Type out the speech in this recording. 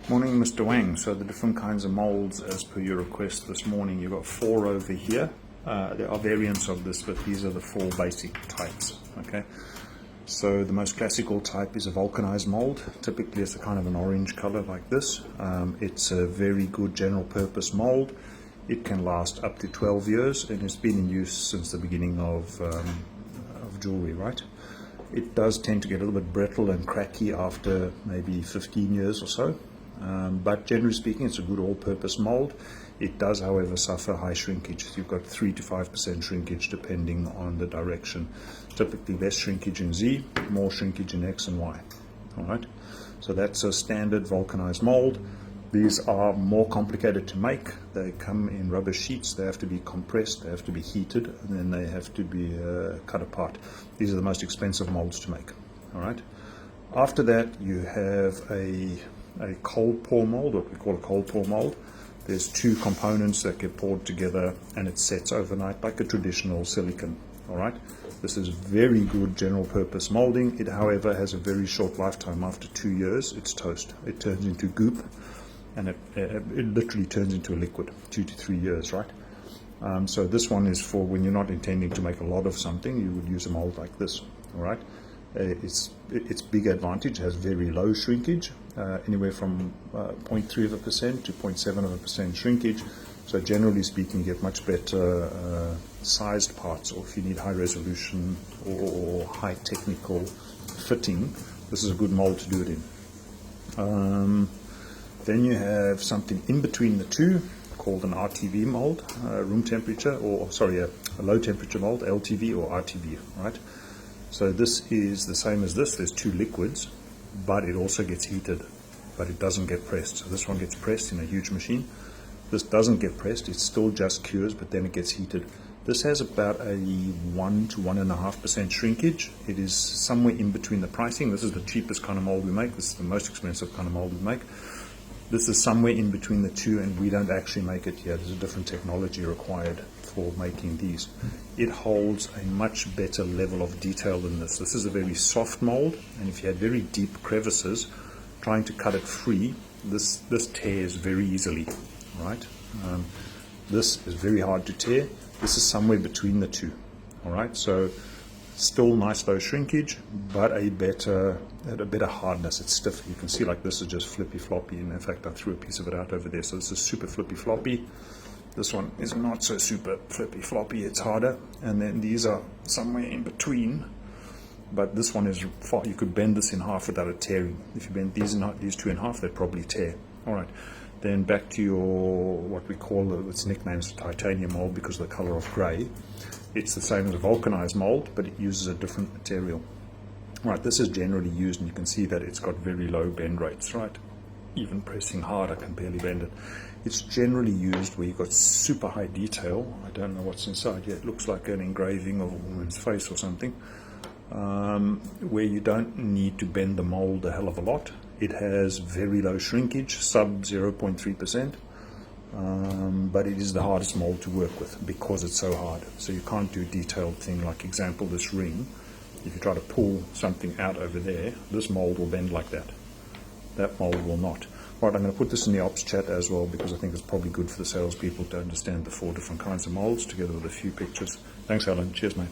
Morning, Mr. Wang. So the different kinds of molds as per your request this morning, you've got 4 over here. There are variants of this, but these are the 4 basic types. Okay. So the most classical type is a vulcanized mold. Typically it's a kind of an orange color like this. It's a very good general purpose mold. It can last up to 12 years and it's been in use since the beginning of jewelry, right? It does tend to get a little bit brittle and cracky after maybe 15 years or so. But generally speaking, it's a good all-purpose mold. It does, however, suffer high shrinkage. You've got 3 to 5% shrinkage depending on the direction. Typically less shrinkage in Z, more shrinkage in X and Y. All right. So that's a standard vulcanized mold. These are more complicated to make. They come in rubber sheets. They have to be compressed. They have to be heated, and then they have to be cut apart. These are the most expensive molds to make. All right. After that, you have a cold pour mold, what we call a cold pour mold. There's 2 components that get poured together and it sets overnight like a traditional silicon. All right. This is very good general purpose molding. It, however, has a very short lifetime. After 2 years, it's toast. It turns into goop and it literally turns into a liquid, 2 to 3 years, right? So this one is for when you're not intending to make a lot of something, you would use a mold like this. All right. Its big advantage has very low shrinkage, anywhere from 0.3% to 0.7% shrinkage. So generally speaking, you get much better sized parts, or if you need high resolution or high technical fitting, this is a good mold to do it in. Then you have something in between the two called an RTV mold, room temperature, or sorry, a low temperature mold, LTV or RTV, right? So this is the same as this. There's 2 liquids, but it also gets heated, but it doesn't get pressed. So this one gets pressed in a huge machine. This doesn't get pressed. It still just cures, but then it gets heated. This has about a 1 to 1.5% shrinkage. It is somewhere in between the pricing. This is the cheapest kind of mold we make. This is the most expensive kind of mold we make. This is somewhere in between the two, and we don't actually make it here. There's a different technology required for making these. It holds a much better level of detail than this. This is a very soft mold, and if you had very deep crevices, trying to cut it free, this tears very easily, right? This is very hard to tear. This is somewhere between the two, all right? So still nice low shrinkage, but a better hardness. It's stiff. You can see like this is just flippy floppy, and in fact I threw a piece of it out over there. So this is super flippy floppy. This one is not so super flippy floppy, it's harder. And then these are somewhere in between, but this one is far. You could bend this in half without it tearing. If you bend these 2 in half, they'd probably tear. All right. Then back to your, what we call, its nickname's titanium mold because of the color of gray. It's the same as a vulcanized mold, but it uses a different material. Right, this is generally used, and you can see that it's got very low bend rates, right? Even pressing hard, I can barely bend it. It's generally used where you've got super high detail. I don't know what's inside here. It looks like an engraving of a woman's face or something, where you don't need to bend the mold a hell of a lot. It has very low shrinkage, sub 0.3%. But it is the hardest mold to work with because it's so hard. So you can't do a detailed thing like, example, this ring. If you try to pull something out over there, this mold will bend like that. That mold will not. Right, I'm going to put this in the ops chat as well because I think it's probably good for the salespeople to understand the 4 different kinds of molds together with a few pictures. Thanks, Alan. Cheers, mate.